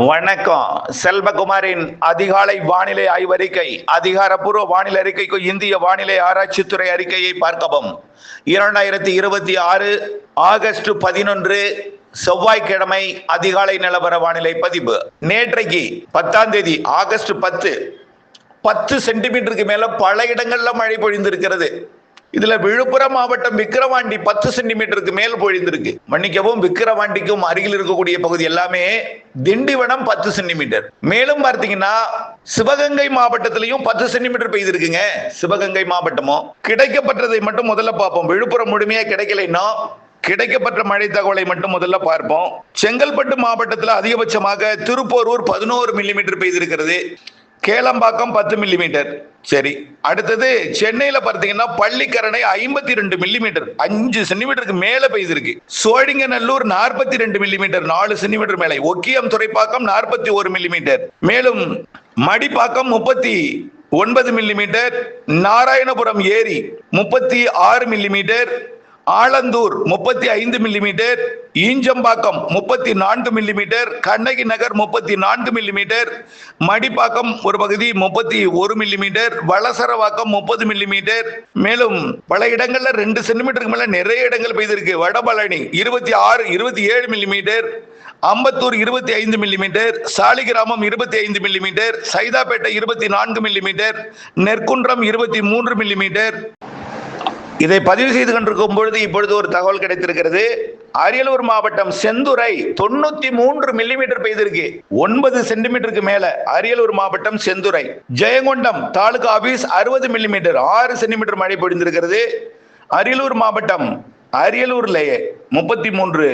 வணக்கம். செல்வகுமாரின் அதிகாலை வானிலை ஆய்வறிக்கை. அதிகாரப்பூர்வ வானிலை அறிக்கைக்கு இந்திய வானிலை ஆராய்ச்சித்துறை அறிக்கையை பார்க்கவும். 2026 ஆகஸ்ட் 11 செவ்வாய்க்கிழமை அதிகாலை நிலவர வானிலை பதிவு. நேற்றைக்கு 10ஆம் தேதி ஆகஸ்ட் 10 சென்டிமீட்டருக்கு மேல பல இடங்கள்ல மழை பொழிந்திருக்கிறது. இதுல விழுப்புரம் மாவட்டம் விக்கிரவாண்டி 10 சென்டிமீட்டருக்கு மேல் பொழிந்திருக்கு. மன்னிக்கவும், விக்கிரவாண்டிக்கும் அருகில் இருக்கக்கூடிய பகுதி எல்லாமே. திண்டிவனம் 10 சென்டிமீட்டர். மேலும் பார்த்தீங்கன்னா சிவகங்கை மாவட்டத்திலையும் 10 சென்டிமீட்டர் பெய்திருக்குங்க. சிவகங்கை மாவட்டமும் கிடைக்கப்பட்டதை மட்டும் முதல்ல பார்ப்போம். விழுப்புரம் முழுமையா கிடைக்கலைன்னா கிடைக்கப்பட்ட மழை தகவலை மட்டும் முதல்ல பார்ப்போம். செங்கல்பட்டு மாவட்டத்தில் அதிகபட்சமாக திருப்போரூர் 11 மில்லிமீட்டர் பெய்திருக்கிறது. கேளம்பாக்கம் 10 மில்லிமீட்டர். சரி, அடுத்தது சென்னையில பார்த்தீங்கன்னா பள்ளிக்கரணை 52 மில்லிமீட்டர், 5 சென்டிமீட்டருக்கு மேல பெய்திருக்கு. சோழிங்கநல்லூர் 42 மில்லிமீட்டர், 4 சென்டிமீட்டர் மேலே. ஒக்கியம் துறைப்பாக்கம் 41 மில்லிமீட்டர். மேலும் மடிப்பாக்கம் 39 மில்லிமீட்டர். நாராயணபுரம் ஏரி 36 millimetre. Alandur 35 millimetre. Injambakkam 34 millimetre. Kannagi Nagar 34 millimetre. Madipakkam ஒரு பகுதி 31 மில்லிமீட்டர். வளசரவாக்கம் 30 மில்லிமீட்டர். மேலும் பல இடங்கள்ல 2 சென்டிமீட்டருக்கு மேல நிறைய இடங்கள் பெய்திருக்கு. Vadapalani 26 27 millimetre. Ambattur 25 millimetre. Saligramam 25 millimetre. Saidapet 24 millimetre. Nerkundram 23 millimetre. இதை பதிவு செய்து கொண்டிருக்கும் பொழுது இப்பொழுது ஒரு தகவல் கிடைத்திருக்கிறது. அரியலூர் மாவட்டம் செந்துறை 93 மில்லிமீட்டர் பெய்திருக்கு, 9 சென்டிமீட்டருக்கு மேல. அரியலூர் மாவட்டம் Senthurai. Jayankondam taluka office 60 millimetre, 6 centimetre மழை பொழிந்திருக்கிறது. அரியலூர் மாவட்டம் அரியலூர்லேயே 33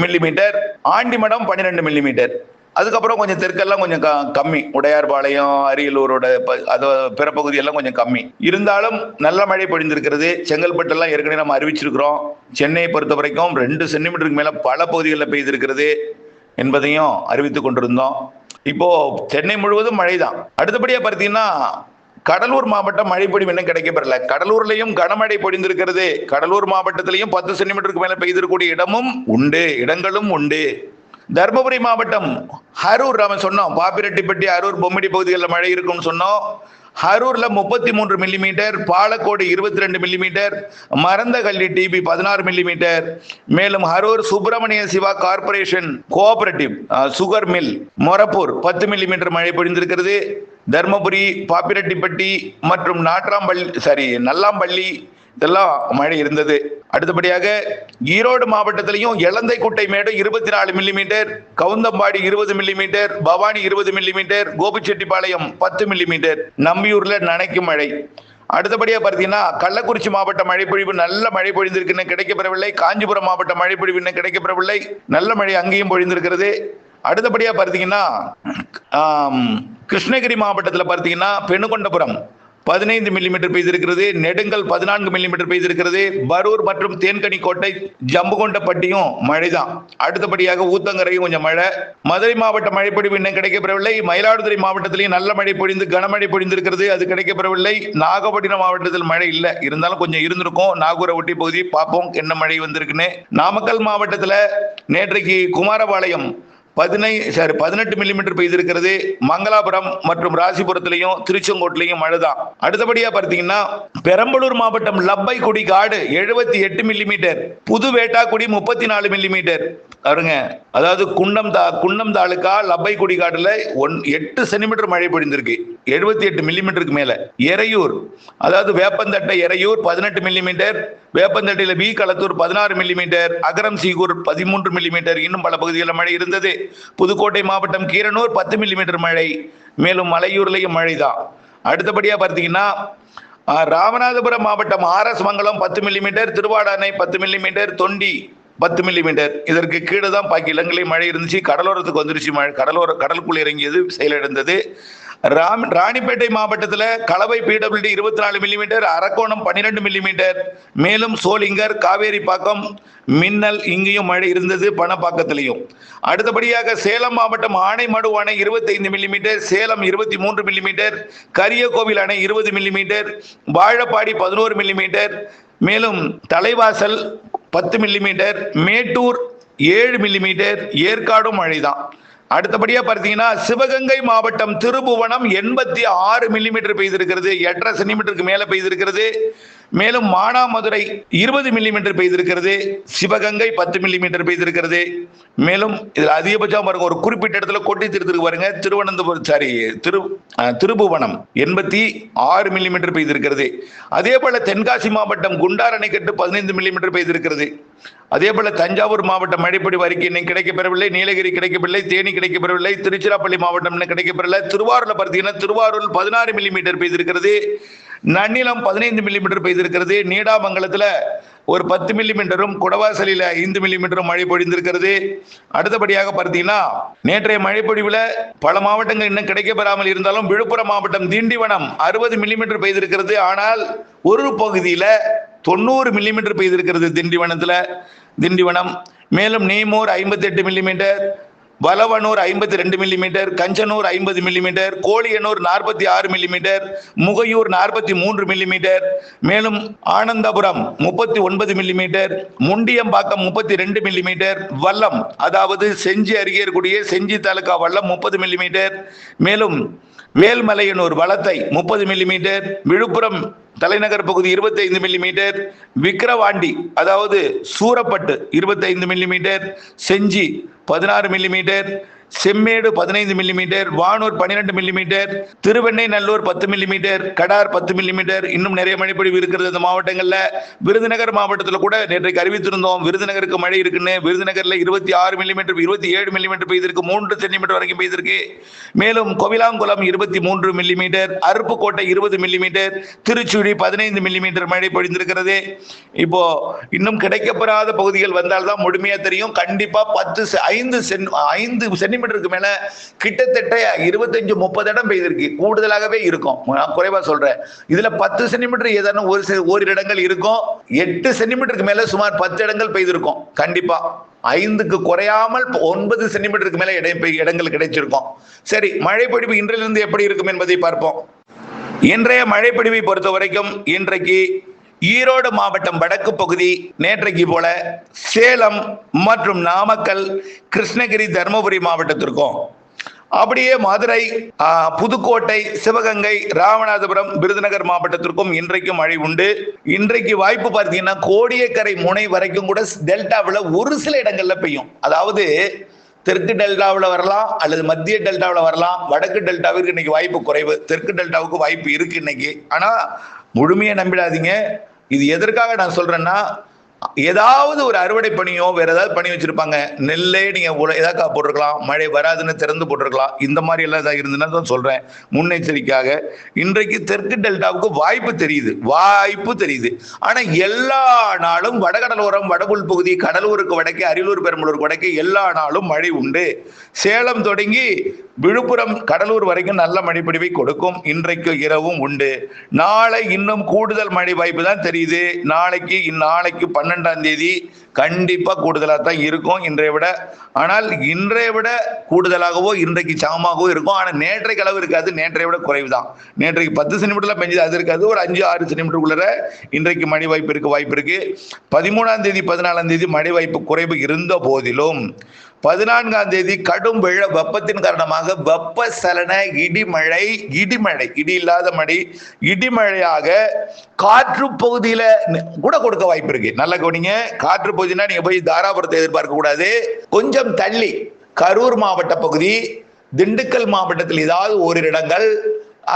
மில்லிமீட்டர். ஆண்டிமடம் 12 மில்லிமீட்டர். அதுக்கப்புறம் கொஞ்சம் தெற்கெல்லாம் கொஞ்சம் கம்மி. உடையார்பாளையம், அரியலூரோட பிற பகுதி எல்லாம் கொஞ்சம் கம்மி. இருந்தாலும் நல்ல மழை பொழிந்திருக்கிறது. செங்கல்பட்டெல்லாம் ஏற்கனவே நம்ம அறிவிச்சிருக்கிறோம். சென்னையை பொறுத்த வரைக்கும் 2 சென்டிமீட்டருக்கு மேல பல பகுதிகளில் பெய்திருக்கிறது என்பதையும் அறிவித்துக் கொண்டிருந்தோம். இப்போ சென்னை முழுவதும் மழை தான். அடுத்தபடியா பார்த்தீங்கன்னா கடலூர் மாவட்டம் மழைப்பொழிவு இன்னும் கிடைக்கப்பெறல. கடலூர்லையும் கனமழை பொழிந்திருக்கிறது. கடலூர் மாவட்டத்திலையும் 10 சென்டிமீட்டருக்கு மேல பெய்திருக்கக்கூடிய இடங்களும் உண்டு. தர்மபுரி மாவட்டம் அரூர் நம்ம சொன்னோம். பாப்பிரெட்டிப்பட்டி, அரூர், பொம்மிடி பகுதிகளில் மழை இருக்கும்னு சொன்னோம். அரூர்ல 33 millimetre. Palacode 22 millimetre. மரந்தகல்லி DP 16 millimetre. மேலும் Arur Subramaniya Siva corporation cooperative sugar mill Morappur 10 millimetre மழை பொழிந்திருக்கிறது. தர்மபுரி, பாப்பிரெட்டிப்பட்டி மற்றும் நல்லாம்பள்ளி இதெல்லாம் மழை இருந்தது. அடுத்தபடியாக ஈரோடு மாவட்டத்திலையும் Elanthaikuttai Medu 24 millimetre. Kavundampadi 20 millimetre. Bhavani 20 millimetre. Gobichettipalayam 10 millimetre. நம்பியூர்ல நனைக்கும் மழை. அடுத்தபடியா பார்த்தீங்கன்னா கள்ளக்குறிச்சி மாவட்ட மழைப்பொழிவு நல்ல மழை பொழிந்திருக்கு, கிடைக்கப்பெறவில்லை. காஞ்சிபுரம் மாவட்ட மழைப்பொழிவு இன்னும் கிடைக்கப்பெறவில்லை. நல்ல மழை அங்கேயும் பொழிந்திருக்கிறது. அடுத்தபடியா பார்த்தீங்கன்னா கிருஷ்ணகிரி மாவட்டத்தில் பார்த்தீங்கன்னா பெண்ணுகொண்டபுரம் 15 மில்லிமீட்டர் பெய்திருக்கிறது. நெடுங்கல் 14 மில்லிமீட்டர் பெய்திருக்கிறது. பரூர் மற்றும் தேன்கனிக்கோட்டை, ஜம்புகொண்டப்பட்டியும் மழைதான். அடுத்தபடியாக ஊத்தங்கரையும் கொஞ்சம் மழை. மதுரை மாவட்ட மழைப்பொழிவு இன்னும் கிடைக்கப்பெறவில்லை. மயிலாடுதுறை மாவட்டத்திலையும் நல்ல மழை பொழிந்து கனமழை பொழிந்திருக்கிறது, அது கிடைக்கப்பெறவில்லை. நாகப்பட்டினம் மாவட்டத்தில் மழை இல்லை, இருந்தாலும் கொஞ்சம் இருந்திருக்கும். நாகூரை ஒட்டி பகுதி பார்ப்போம் என்ன மழை வந்திருக்குன்னு. நாமக்கல் மாவட்டத்தில் நேற்றைக்கு குமாரபாளையம் 18 மில்லிமீட்டர் பெய்திருக்கிறது. மங்களாபுரம் மற்றும் ராசிபுரத்திலையும் திருச்செங்கோட்டிலையும் மழை தான். அடுத்தபடியா பார்த்தீங்கன்னா பெரம்பலூர் மாவட்டம் லப்பைக்குடி காடு 78 மில்லிமீட்டர். புது வேட்டாக்குடி 34 மில்லிமீட்டர். அதாவது குன்னம் தாலுக்கா லப்பைக்குடி காடுல 8 சென்டிமீட்டர் மழை பொழிந்திருக்கு, 78 மில்லிமீட்டருக்கு மேல. எறையூர் அதாவது வேப்பந்தட்டை எறையூர் 18 மில்லிமீட்டர். வேப்பந்தட்டையில P Kalathur 16 millimetre. Agaram Seegur 13 millimetre. இன்னும் பல பகுதிகளில் மழை இருந்தது. புதுக்கோட்டை மாவட்டம் கீரனூர் 10 மில்லிமீட்டர் மழை. மேலும் மலையூர்லையும் மழை தான். அடுத்தபடியா பார்த்தீங்கன்னா ராமநாதபுரம் மாவட்டம் RS Mangalam 10 millimetre. Tiruvadanai 10 millimetre. Thondi 10 millimetre. இதற்கு கீழே தான் பாக்கி இடங்களில் மழை இருந்துச்சு. கடலோரத்துக்கு வந்துருச்சு மழை. கடலுக்குள் இறங்கியது, செயலிழந்தது. ராணிப்பேட்டை மாவட்டத்தில் கலவை PWD 24 மில்லிமீட்டர். அரக்கோணம் 12 மில்லிமீட்டர். மேலும் சோளிங்கர், காவேரிப்பாக்கம், மின்னல் இங்கேயும் மழை இருந்தது, பணப்பாக்கத்திலையும். அடுத்தபடியாக சேலம் மாவட்டம் ஆனைமடு அணை 25 மில்லிமீட்டர். சேலம் 23 மில்லிமீட்டர். கரியகோவில் அணை 20 மில்லிமீட்டர். வாழப்பாடி 11 மில்லிமீட்டர். மேலும் தலைவாசல் 10 மில்லிமீட்டர். மேட்டூர் 7 மில்லிமீட்டர். ஏற்காடும் மழைதான். அடுத்தபடியா பார்த்தீங்கன்னா சிவகங்கை மாவட்டம் திருபுவனம் 86 மில்லிமீட்டர் பெய்திருக்கிறது, 8.5 சென்டிமீட்டருக்கு மேல பெய்திருக்கிறது. மேலும் மானாமதுரை 20 மில்லிமீட்டர் பெய்திருக்கிறது, சிவகங்கை 10 மில்லிமீட்டர் பெய்திருக்கிறது. மேலும் இதுல அதிகபட்சம் பாருங்க, ஒரு குறிப்பிட்ட இடத்துல கொட்டி திருத்திருக்கு பாருங்க, திருபுவனம் 86 மில்லிமீட்டர் பெய்திருக்கிறது. அதே போல தென்காசி மாவட்டம் குண்டார் அணைக்கட்டு 15 மில்லிமீட்டர் பெய்திருக்கிறது. அதே போல தஞ்சாவூர் மாவட்டம் மழைப்பொழிவு அறிக்கை இன்னைக்கு கிடைக்கப்பெறவில்லை, நீலகிரி கிடைக்கப்பெறவில்லை, தேனி கிடைக்கப்பெறவில்லை, திருச்சிராப்பள்ளி மாவட்டம் கிடைக்கப்பெறவில்லை. திருவாரூர்ல பார்த்தீங்கன்னா திருவாரூர் 16 மில்லிமீட்டர் பெய்திருக்கிறது, நன்னிலம் 15 மில்லிமீட்டர் பெய்திருக்கிறது, நீடாமங்கலத்துல ஒரு 10 மில்லிமீட்டரும், குடவாசலில் 5 மில்லிமீட்டரும் மழை பொழிந்திருக்கிறது. அடுத்தபடியாக பார்த்தீங்கன்னா நேற்றைய மழைப்பொழிவுல பல மாவட்டங்கள் இன்னும் கிடைக்கப்பெறாமல் இருந்தாலும் விழுப்புரம் மாவட்டம் திண்டிவனம் 60 மில்லிமீட்டர் பெய்திருக்கிறது. ஆனால் ஒரு பகுதியில 90 மில்லிமீட்டர் பெய்திருக்கிறது திண்டிவனம். மேலும் நீமூர் 58 millimetre, Valavanur 52 millimetre, Kanjanur 50 millimetre, Koliyanur 46 millimetre, Mugaiyur 43 millimetre, மேலும் ஆனந்தபுரம் 39 மில்லிமீட்டர், முண்டியம்பாக்கம் 32 மில்லிமீட்டர், வல்லம் அதாவது செஞ்சி அருகே இருக்கக்கூடிய செஞ்சி தாலுகா வல்லம் 30 மில்லிமீட்டர், மேலும் வேல்மலையனூர் வளத்தை 30 மில்லிமீட்டர், விழுப்புரம் தலைநகர் பகுதி 25 மில்லிமீட்டர், விக்கிரவாண்டி அதாவது Surapattu 25 millimetre, Senji 16 millimetre, Semmedu 15 millimetre, Vanur 12 millimetre, Thiruvennainallur 10 millimetre, Kadar 10 millimetre. இன்னும் நிறைய மழைப்பொழிவு இருக்கிறது இந்த மாவட்டங்கள்ல. விருதுநகர் மாவட்டத்தில் கூட நேற்றைக்கு அறிவித்திருந்தோம் விருதுநகருக்கு மழை இருக்குன்னு. விருதுநகர்ல 26 மில்லிமீட்டர், 27 மில்லிமீட்டர் பெய்திருக்கு, 3 சென்டிமீட்டர் வரைக்கும் பெய்திருக்கு. மேலும் Kovilankulam 23 millimetre, Aruppukottai 20 millimetre, Tiruchuli 15 millimetre மழை பொழிந்திருக்கிறது. இப்போ இன்னும் கிடைக்கப்பெறாத பகுதிகள் வந்தால்தான் முழுமையா தெரியும். கண்டிப்பா 5 சென்டிமீட்டருக்கு மேல கிட்டத்தட்ட 25-30 இடம் பெய்திருக்கு, கூடுதலாகவே இருக்கும். நான் குறைவா சொல்றேன். இதுல 10 சென்டிமீட்டர் ஏதாவது ஒரு இடங்கள் இருக்கும். 8 சென்டிமீட்டருக்கு மேல சுமார் 10 இடங்கள் பெய்திருக்கும். கண்டிப்பா 5க்கு குறையாமல் 9 சென்டிமீட்டருக்கு மேல இடங்கள் கிடைச்சிருக்கும். சரி, மழைப்பொழிவு இன்றிலிருந்து எப்படி இருக்கும் என்பதை பார்ப்போம். இன்றைய மழைப்பொழிவை பொறுத்த வரைக்கும் இன்றைக்கு ஈரோடு மாவட்டம் வடக்கு பகுதி நேற்றைக்கு போல சேலம் மற்றும் நாமக்கல், கிருஷ்ணகிரி, தருமபுரி மாவட்டத்திற்கும், அப்படியே மதுரை, புதுக்கோட்டை, சிவகங்கை, ராமநாதபுரம், விருதுநகர் மாவட்டத்திற்கும் இன்றைக்கும் மழை உண்டு. இன்றைக்கு வாய்ப்பு பார்த்தீங்கன்னா கோடியக்கரை முனை வரைக்கும் கூட டெல்டாவில் ஒரு சில இடங்கள்ல பெய்யும். அதாவது தெற்கு டெல்டாவில் வரலாம் அல்லது மத்திய டெல்டாவில் வரலாம். வடக்கு டெல்டாவிற்கு இன்னைக்கு வாய்ப்பு குறைவு. தெற்கு டெல்டாவுக்கு வாய்ப்பு இருக்கு இன்னைக்கு. ஆனா முழுமையை நம்பிடாதீங்க. இது எதற்காக நான் சொல்றேன்னா, ஏதாவது ஒரு அறுவடை பணியோ வேற ஏதாவது பணி வச்சிருப்பாங்க, நெல்லே நீங்க ஏதாவது போட்டிருக்கலாம், மழை வராதுன்னு திறந்து போட்டிருக்கலாம். இந்த மாதிரி எல்லாம் ஏதாவது இருந்துன்னா தான் சொல்றேன் முன்னெச்சரிக்கையாக. இன்றைக்கு தெற்கு டெல்டாவுக்கு வாய்ப்பு தெரியுது. ஆனா எல்லா நாளும் வடகடலோரம், வடபுல் பகுதி, கடலூருக்கு வடக்கே, அரியலூர், பெரம்பலூருக்கு வடக்கே எல்லா நாளும் மழை உண்டு. சேலம் தொடங்கி விழுப்புரம், கடலூர் வரைக்கும் நல்ல மழைப்பொழிவை கொடுக்கும். இன்றைக்கு இரவும் உண்டு. நாளை இன்னும் கூடுதல் மழை வாய்ப்பு தான் தெரியுது. நாளைக்கு 12ஆம் தேதி கண்டிப்பா கூடுதலாக தான் இருக்கும் இன்றைய விட. ஆனால் இன்றைய விட கூடுதலாகவோ இன்றைக்கு சமமாகவோ இருக்கும். ஆனால் நேற்றைக்கு அளவு இருக்காது, நேற்றைய விட குறைவு தான். நேற்றைக்கு 10 சென்டிமீட்டர்ல பெஞ்சது, அது இருக்காது. ஒரு 5-6 சென்டிமீட்டருக்குள்ள இன்றைக்கு மழை வாய்ப்பு இருக்கு. 13ஆம் தேதி 14ஆம் தேதி மழை வாய்ப்பு குறைவு இருந்த போதிலும் 14ஆம் தேதி கடும் வெப்பத்தின் காரணமாக வெப்பசலன இடி இல்லாத மழை, இடிமழையாக காற்று பகுதியில கூட கொடுக்க வாய்ப்பு இருக்கு. நல்ல கவனிங்க. காற்று பகுதினா நீங்க போய் தாராபுரத்தை எதிர்பார்க்க கூடாது. கொஞ்சம் தள்ளி கரூர் மாவட்ட பகுதி, திண்டுக்கல் மாவட்டத்தில் ஏதாவது ஓரிரு இடங்கள்,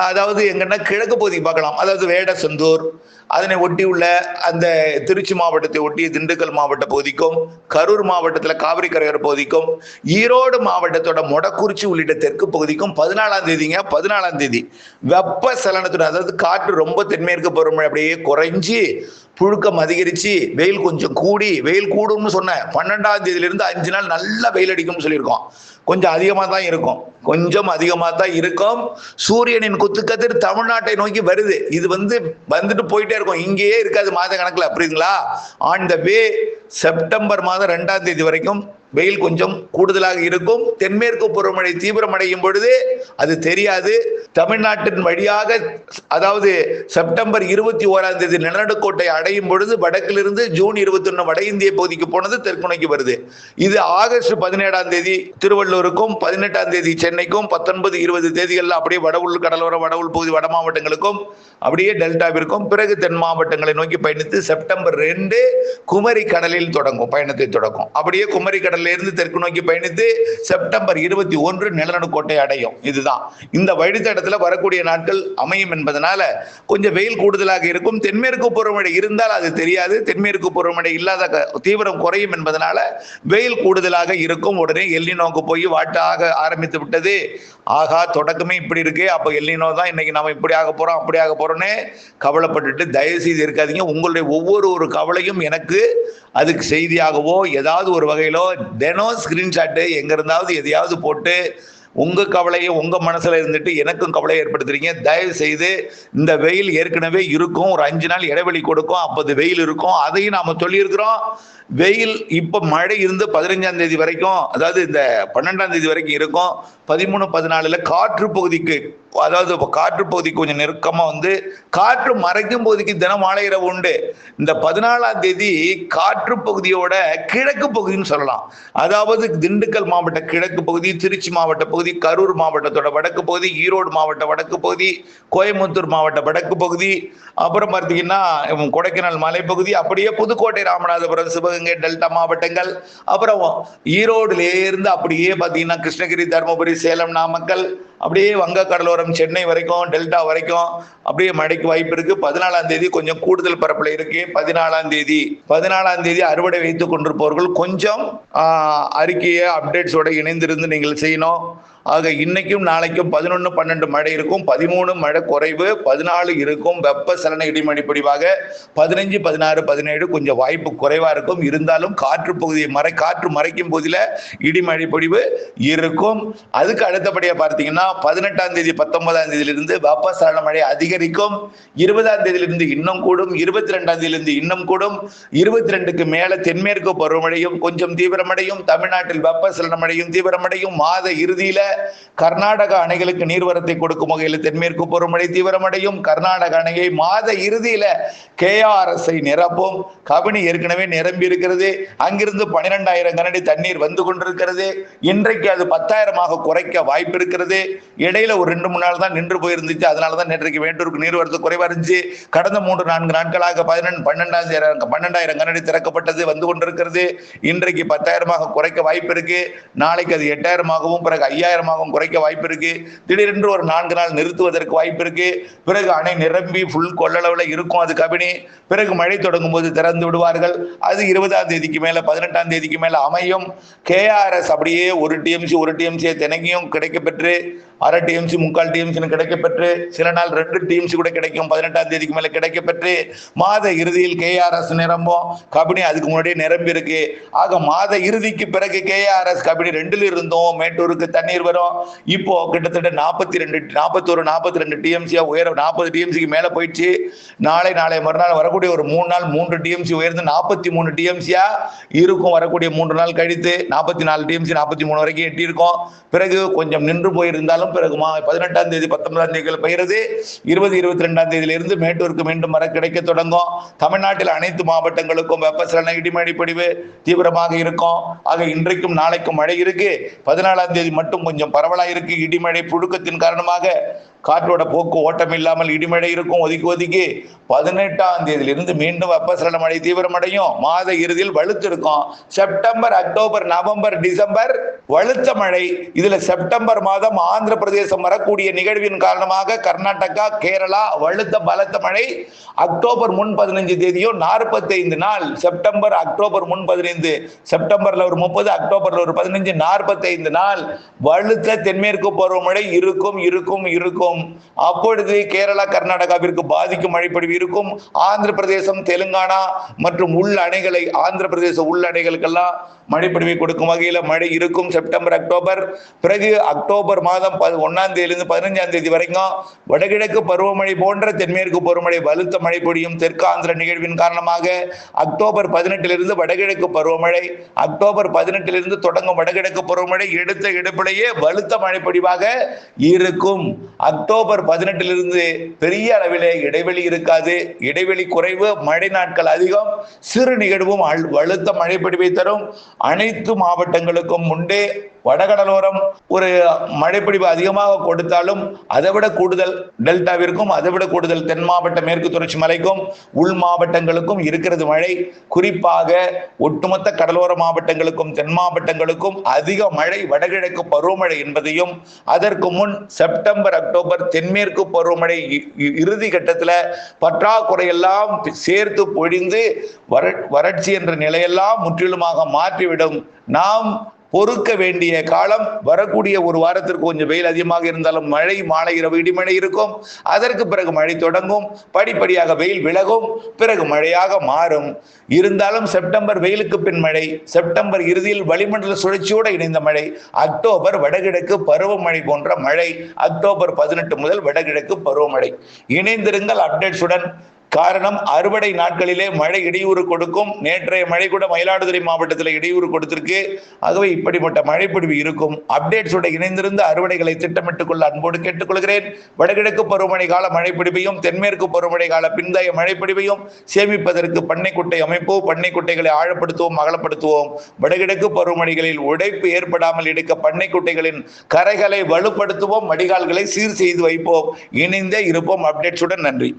அதாவது எங்கன்னா கிழக்கு பகுதி பார்க்கலாம். அதாவது வேடசந்தூர், அதனை ஒட்டி உள்ள அந்த திருச்சி மாவட்டத்தை ஒட்டிய திண்டுக்கல் மாவட்ட பகுதிக்கும், கரூர் மாவட்டத்தில் காவிரி கரையோர பகுதிக்கும், ஈரோடு மாவட்டத்தோட மொடக்குறிச்சி உள்ளிட்ட தெற்கு பகுதிக்கும் 14ஆம் தேதி வெப்பசலனத்துடன், அதாவது காற்று ரொம்ப தென்மேற்கு பருவமழை அப்படியே குறைஞ்சி புழுக்கம் அதிகரிச்சு வெயில் கொஞ்சம் வெயில் கூடும்னு சொன்னேன். 12ஆம் தேதியிலிருந்து 5 நாள் நல்ல வெயில் அடிக்கும்னு சொல்லியிருக்கோம். கொஞ்சம் அதிகமாக தான் இருக்கும். சூரியனின் குத்துக்கதிர் தமிழ்நாட்டை நோக்கி வருது. இது வந்துட்டு போயிட்டே இருக்கும், இங்கேயே இருக்காது மாத கணக்கில். புரியுதுங்களா? ஆன் த வே செப்டம்பர் மாதம் 2ஆம் தேதி வரைக்கும் வெயில் கொஞ்சம் கூடுதலாக இருக்கும். தென்மேற்கு பருவமழை தீவிரமடையும் பொழுது அது தெரியாது. தமிழ்நாட்டின் வழியாக, அதாவது செப்டம்பர் 21ஆம் தேதி நிலநடுக்கோட்டை அடையும் பொழுது வடக்கிலிருந்து ஜூன் 21 வட இந்திய பகுதிக்கு போனது தெற்கு நோக்கி வருது. இது ஆகஸ்ட் 17ஆம் தேதி திருவள்ளூருக்கும், 18ஆம் தேதி சென்னைக்கும், 19, 20 தேதிகளில் அப்படியே வட உள் கடலோர வட உள் பகுதி வட மாவட்டங்களுக்கும் அப்படியே டெல்டாவிற்கும், பிறகு தென் மாவட்டங்களை நோக்கி பயணித்து செப்டம்பர் 2 குமரி கடலில் தொடங்கும், பயணத்தை தொடங்கும். அப்படியே குமரி கடலில் இருந்து தெற்கு நோக்கி பயணித்து செப்டம்பர் 21 நிலநடுக்கோட்டை அடையும். இதுதான் இந்த வழித்தடத்தில் வரக்கூடிய நாட்கள் அமையும் என்பதனால கொஞ்சம் வெயில் கூடுதலாக இருக்கும். தென்மேற்கு பருவமழை இருந்தால் அது தெரியாது, தென்மேற்கு பருவமழை இல்லாத தீவிரம் குறையும் என்பதனால வெயில் கூடுதலாக இருக்கும். உடனே எல்னினோக்கு போய் வாட்டாக ஆரம்பித்து விட்டது. ஆகா, தொடக்கமே இப்படி இருக்கு, அப்ப எல்னினோ தான் இன்னைக்கு நம்ம இப்படி ஆக போறோம் அப்படி ஆக போறோம்னு கவலைப்பட்டுட்டு தயவு செய்து இருக்காதீங்க. உங்களுடைய ஒவ்வொரு கவலையும் எனக்கு அதுக்கு செய்தியாகவோ ஏதாவது ஒரு வகையிலோ தினம் ஸ்கிரீன்ஷாட்டு எங்க இருந்தாவது எதையாவது போட்டு உங்க கவலையை உங்க மனசுல இருந்துட்டு எனக்கும் கவலையை ஏற்படுத்துறீங்க. தயவு செய்து இந்த வெயில் ஏற்கனவே இருக்கும், ஒரு 5 நாள் இடைவெளி கொடுக்கும், அப்போது வெயில் இருக்கும். அதையும் நாம சொல்லியிருக்கிறோம். வெயில் இப்ப மழை இருந்து 15ஆம் தேதி வரைக்கும், அதாவது இந்த 12ஆம் தேதி வரைக்கும் இருக்கும். 13, 14 காற்று பகுதிக்கு, அதாவது காற்று பகுதி கொஞ்சம் நெருக்கமா வந்து காற்று மறைக்கும் பகுதிக்கு தினம் மாலை இரவு உண்டு. இந்த 14ஆம் தேதி காற்று பகுதியோட கிழக்கு பகுதின்னு சொல்லலாம். அதாவது திண்டுக்கல் மாவட்ட கிழக்கு பகுதி, திருச்சி மாவட்ட பகுதி, கரூர் மாவட்டத்தோட வடக்கு பகுதி, ஈரோடு மாவட்ட வடக்கு பகுதி, கோயம்புத்தூர் மாவட்ட வடக்கு பகுதி, அப்புறம் பார்த்தீங்கன்னா கொடைக்கானல் மலைப்பகுதி, அப்படியே புதுக்கோட்டை, ராமநாதபுரம், சிவகங்கை டெல்டா மாவட்டங்கள், அப்புறம் ஈரோடுல இருந்து அப்படியே பார்த்தீங்கன்னா கிருஷ்ணகிரி, தருமபுரி, சேலம், நாமக்கல், அப்படியே வங்க கடலோரம் சென்னை வரைக்கும் டெல்டா வரைக்கும் அப்படியே மழைக்கு வாய்ப்பு இருக்கு. 14ஆம் தேதி கொஞ்சம் கூடுதல் பரப்புல இருக்கு. 14ஆம் தேதி அறுவடை வைத்துக் கொண்டிருப்பவர்கள் கொஞ்சம் அறிக்கையை அப்டேட்ஸோட இணைந்திருந்து நீங்கள் செய்யணும். ஆக இன்னைக்கும் நாளைக்கும் 11, 12 மழை இருக்கும், 13 மழை குறைவு, 14 இருக்கும் வெப்பசலன இடிமழை பொழிவாக, 15, 16, 17 கொஞ்சம் வாய்ப்பு குறைவா இருக்கும். இருந்தாலும் காற்று பகுதியை காற்று மறைக்கும் போதில இடிமழை பொழிவு இருக்கும். அதுக்கு அடுத்தபடியா பார்த்தீங்கன்னா 18ஆம் தேதி 19ஆம் தேதியிலிருந்து வெப்பசலன மழை அதிகரிக்கும். 20ஆம் தேதியிலிருந்து இன்னும் கூடும், 22ஆம் தேதியிலிருந்து இன்னும் கூடும். 22க்கு மேல தென்மேற்கு பருவமழையும் கொஞ்சம் தீவிரமடையும். தமிழ்நாட்டில் வெப்பசலன மழையும் தீவிரமடையும். மாத இறுதியில கர்நாடக அணைகளுக்கு நீர்வரத்தை கொடுக்கும் வகையில் தென்மேற்கு பருவமழை தீவிரமடையும். கர்நாடக அணையை மாத இறுதியில KRS நிரப்பும். கபினி ஏற்கனவே நிரம்பி இருக்கிறது. அங்கிருந்து 12,000 கனஅடி தண்ணீர் வந்து கொண்டிருக்கிறது. இன்றைக்கு அது 10,000 குறைக்க வாய்ப்பு இருக்கிறது. இடையில ஒரு 2-3 நாள் தான் நின்று போயிருந்துச்சு. அதனாலதான் நேற்றைக்கு வேண்டூருக்கு நீர்வரத்து குறைவா இருந்துச்சு. கடந்த 3-4 நாட்களாக 12,000 கனஅடி திறக்கப்பட்டது, வந்து கொண்டிருக்கிறது. இன்றைக்கு 10,000 குறைக்க வாய்ப்பு இருக்கு. நாளைக்கு அது 8,000 பிறகு 5,000 குறைக்க வாய்ப்பு இருக்கு. திடீரென்று ஒரு 4 நாள் நிறுத்துவதற்கு வாய்ப்பு இருக்கு. பிறகு அணை நிரம்பி ஃபுல் கொள்ளளவுல இருக்கும் அது கபினி. பிறகு மழை தொடங்கும் போது திறந்து விடுவார்கள். அது 20ஆம் தேதிக்கு மேல 18ஆம் தேதிக்கு மேல அமையும். KRS அப்படியே 1 TMC தினைக்கும் கிடைக்கப்பெற்று, அரை TMC 3/4 TMC கிடைக்கப்பெற்று, சில நாள் 2 TMC கூட கிடைக்கும். 18ஆம் தேதிக்கு மேல கிடைக்கப்பெற்று மாத இறுதியில் KRS நிரம்பும். கபினி அதுக்கு முன்னாடியே நிரம்பி இருக்கு. ஆக மாத இறுதிக்கு பிறகு KRS கபினி 2ல் இருந்தும் மேட்டூருக்கு தண்ணீர் வரும். இப்போ கிட்டத்தட்ட 42 TMC உயர 40 TMCக்கு மேல போயிடுச்சு. நாளை மறுநாள் வரக்கூடிய ஒரு 3 நாள் 3 TMC உயர்ந்து 43 TMC இருக்கும். வரக்கூடிய 3 நாள் கழித்து 44 TMC 43 வரைக்கும் எட்டி இருக்கும். பிறகு கொஞ்சம் நின்று போயிருந்தாலும் பிறகு 18ஆம் தேதி 19ஆம் தேதிகள் பெய்கிறது. 20, 22ஆம் தேதியிலிருந்து மேட்டூருக்கு மீண்டும் வர கிடைக்க தொடங்கும். தமிழ்நாட்டில் அனைத்து மாவட்டங்களுக்கும் வெப்பசலன இடிமழை பொழிவு தீவிரமாக இருக்கும். ஆக இன்றைக்கும் நாளைக்கும் மழை இருக்கு. 14ஆம் தேதி மட்டும் கொஞ்சம் பரவலா இருக்கு. இடிமழை புழுக்கத்தின் காரணமாக காற்றோட போக்கு ஓட்டம் இல்லாமல் இடிமழை இருக்கும் ஒதுக்கி. 18ஆம் தேதியிலிருந்து மீண்டும் வெப்பசலன மழை தீவிரமடையும். மாத இறுதியில் வலுத்து இருக்கும். செப்டம்பர், அக்டோபர், நவம்பர், டிசம்பர் வலுத்த மழை. இதுல செப்டம்பர் மாதம் ஆந்திர பிரதேசம் வரக்கூடிய நிகழ்வின் காரணமாக கர்நாடகா, கேரளா வலுத்த பலத்த மழை. அக்டோபர் முன் 15 தேதியும் 45 நாள். செப்டம்பர், அக்டோபர் முன் 15, செப்டம்பர்ல ஒரு 30, அக்டோபர்ல ஒரு 15, 45 நாள் வலுத்த தென்மேற்கு பருவமழை இருக்கும். அப்பொழுது கேரளா, கர்நாடகாவிற்கு பாதிக்கும் மழைப்பொழிவு இருக்கும். ஆந்திர பிரதேசம், தெலுங்கானா மற்றும் உள் அணைகளை, ஆந்திர பிரதேச உள் அணைகளுக்கெல்லாம் மழைப்பொழிவை கொடுக்கும் வகையில் மழை இருக்கும். September, October. பிறகு அக்டோபர் மாதம் 1ஆம் தேதியிலிருந்து 15ஆம் தேதி வரைக்கும் வடகிழக்கு பருவமழை போன்ற தென்மேற்கு பருவமழை வலுத்த மழை பொழியும். தெற்கு ஆந்திர நிகழ்வின் காரணமாக அக்டோபர் 18இலிருந்து வடகிழக்கு பருவமழை, அக்டோபர் 18இலிருந்து தொடங்கும் வடகிழக்கு பருவமழை எடுத்த எடுப்பிலேயே வலுத்த மழை பொழிவாக இருக்கும். அக்டோபர் 18 பெரிய அளவிலே இடைவெளி இருக்காது. இடைவெளி குறைவு, மழை நாட்கள் அதிகம், சிறு நிகழ்வும் வலுத்த மழைப்பொழிவை தரும். அனைத்து மாவட்டங்களுக்கும் உண்டே. வடகடலோரம் ஒரு மழைப்பொழிவு அதிகமாக கொடுத்தாலும் அதை விட கூடுதல் டெல்டாவிற்கும், அதை விட கூடுதல் தென் மாவட்ட மேற்கு தொடர்ச்சி மலைக்கும் உள் மாவட்டங்களுக்கும் இருக்கிறது மழை. குறிப்பாக ஒட்டுமொத்த கடலோர மாவட்டங்களுக்கும் தென் மாவட்டங்களுக்கும் அதிக மழை வடகிழக்கு பருவமழை என்பதையும், அதற்கு முன் செப்டம்பர் அக்டோபர் தென்மேற்கு பருவமழை இறுதி கட்டத்தில் பற்றாக்குறையெல்லாம் சேர்த்து பொழிந்து வறட்சி என்ற நிலையெல்லாம் முற்றிலுமாக மாற்றிவிடும். நாம் பொறுக்க வேண்டிய காலம் வரக்கூடிய ஒரு வாரத்திற்கு கொஞ்சம் வெயில் அதிகமாக இருந்தாலும் மழை, மாலை இரவு இடிமழை இருக்கும். அதற்கு பிறகு மழை தொடங்கும், படிப்படியாக வெயில் விலகும், பிறகு மழையாக மாறும். இருந்தாலும் செப்டம்பர் வெயிலுக்கு பின் மழை, செப்டம்பர் இறுதியில் வளிமண்டல சுழற்சியோடு இணைந்த மழை, அக்டோபர் வடகிழக்கு பருவமழை போன்ற மழை. அக்டோபர் 18 முதல் வடகிழக்கு பருவமழை. இணைந்திருங்கள் அப்டேட்ஸுடன். காரணம், அறுவடை நாட்களிலே மழை இடையூறு கொடுக்கும். நேற்றைய மழை கூட மயிலாடுதுறை மாவட்டத்தில் இடையூறு கொடுத்திருக்கு. ஆகவே இப்படிப்பட்ட மழைப்பொழிவு இருக்கும். அப்டேட்ஸோட இணைந்திருந்து அறுவடைகளை திட்டமிட்டுக் கொள்ள அன்போடு கேட்டுக்கொள்கிறேன். வடகிழக்கு பருவமழை கால மழைப்பொழிவையும் தென்மேற்கு பருவமழை கால பிந்தைய மழைப்பொழிவையும் சேமிப்பதற்கு பண்ணைக்குட்டை அமைப்போம். பண்ணைக்குட்டைகளை ஆழப்படுத்துவோம், அகலப்படுத்துவோம். வடகிழக்கு பருவமழைகளில் உடைப்பு ஏற்படாமல் எடுக்க பண்ணைக்குட்டைகளின் கரைகளை வலுப்படுத்துவோம், வடிகால்களை சீர் செய்து வைப்போம். இணைந்தே இருப்போம் அப்டேட்ஸுடன். நன்றி.